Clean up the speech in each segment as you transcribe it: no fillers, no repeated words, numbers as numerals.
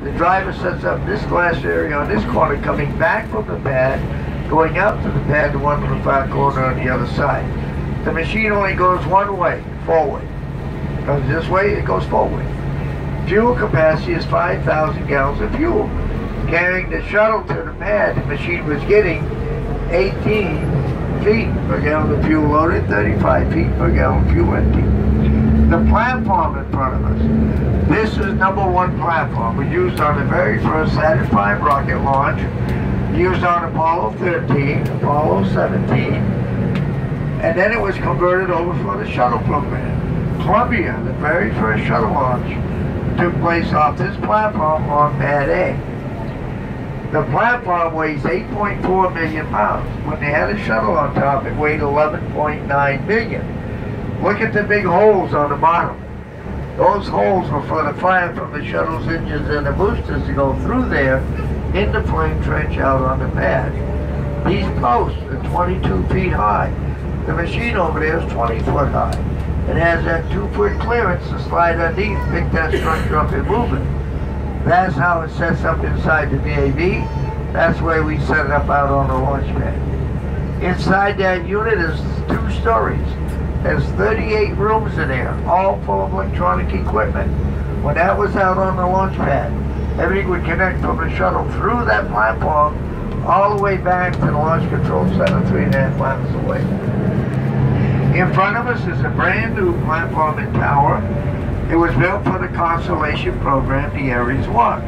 The driver sets up this glass area on this corner, coming back from the pad, going out to the pad, the one on the far corner on the other side. The machine only goes one way, forward. It goes this way, it goes forward. Fuel capacity is 5,000 gallons of fuel. Carrying the shuttle to the pad, the machine was getting 18 feet per gallon of fuel loaded, 35 feet per gallon of fuel empty. The platform in front of us. This is #1 platform. It was used on the very first Saturn V rocket launch, used on Apollo 13, Apollo 17, and then it was converted over for the shuttle program. Columbia, the very first shuttle launch, took place off this platform on Pad A. The platform weighs 8.4 million pounds. When they had a shuttle on top, it weighed 11.9 million. Look at the big holes on the bottom. Those holes were for the fire from the shuttle's engines and the boosters to go through there in the flame trench out on the pad. These posts are 22 feet high. The machine over there is 20 foot high. It has that 2-foot clearance to slide underneath, pick that structure up and move it. That's how it sets up inside the VAV. That's where we set it up out on the launch pad. Inside that unit is 2 stories. There's 38 rooms in there, all full of electronic equipment. When that was out on the launch pad, everything would connect from the shuttle through that platform all the way back to the Launch Control Center 3.5 miles away. In front of us is a brand new platform and tower. It was built for the Constellation program, the Ares 1.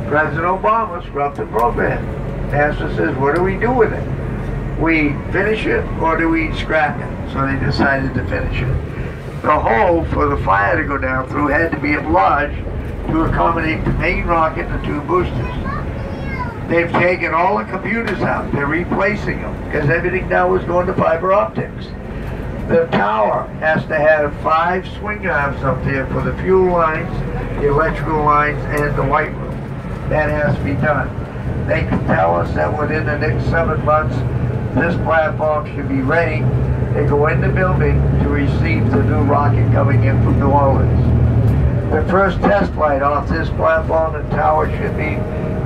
President Obama scrubbed the program. NASA says, what do we do with it? We finish it or do we scrap it? So they decided to finish it. The hole for the fire to go down through had to be enlarged to accommodate the main rocket and the 2 boosters. They've taken all the computers out. They're replacing them because everything now is going to fiber optics. The tower has to have 5 swing arms up there for the fuel lines, the electrical lines, and the white room. That has to be done. They can tell us that within the next 7 months, this platform should be ready. They go in the building to receive the new rocket coming in from New Orleans. The first test flight off this platform and tower should be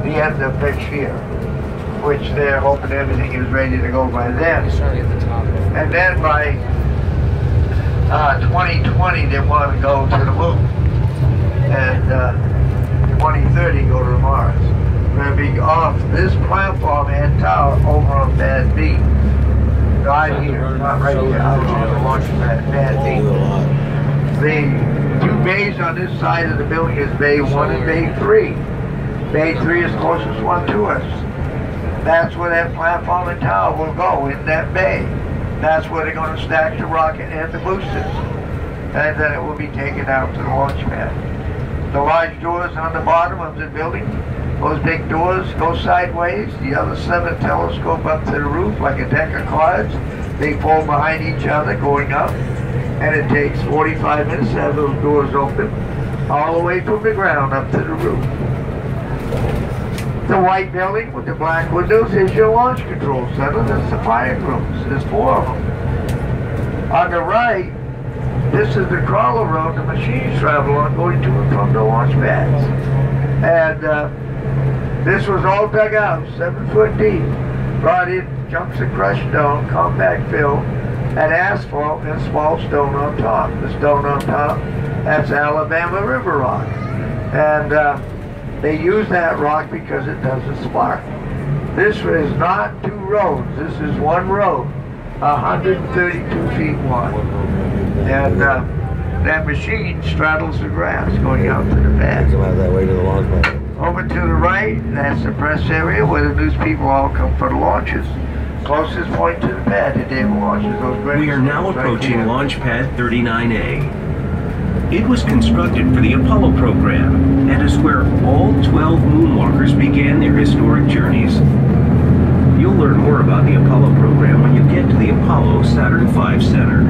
the end of next year, which they're hoping everything is ready to go by then. And then by 2020 they want to go to the moon, and 2030 go to Mars. We're going to be off this platform and tower over on Pad B. Not here, not right here, out on the launch pad, Pad B. The 2 bays on this side of the building is Bay 1 and Bay 3. Bay 3 is the closest one to us. That's where that platform and tower will go, in that bay. That's where they're going to stack the rocket and the boosters. And then it will be taken out to the launch pad. The large doors on the bottom of the building, those big doors go sideways. The other 7 telescope up to the roof like a deck of cards. They fold behind each other going up. And it takes 45 minutes to have those doors open all the way from the ground up to the roof. The white building with the black windows is your launch control center. That's the fire rooms. There's 4 of them. On the right, this is the crawler road the machines travel on going to and from the launch pads. And this was all dug out, 7 foot deep. Brought in chunks of crushed stone, compact fill, and asphalt and small stone on top. The stone on top, that's Alabama River rock. And they use that rock because it doesn't spark. This is not 2 roads. This is 1 road, 132 feet wide. And that machine straddles the grass going out to the pad. Come out that way to the launch pad. Over to the right, that's the press area where the news people all come for the launches. Closest point to the pad, the day of launches. We are now approaching Launch Pad 39A. It was constructed for the Apollo program and is where all 12 moonwalkers began their historic journeys. You'll learn more about the Apollo program when you get to the Apollo Saturn V Center.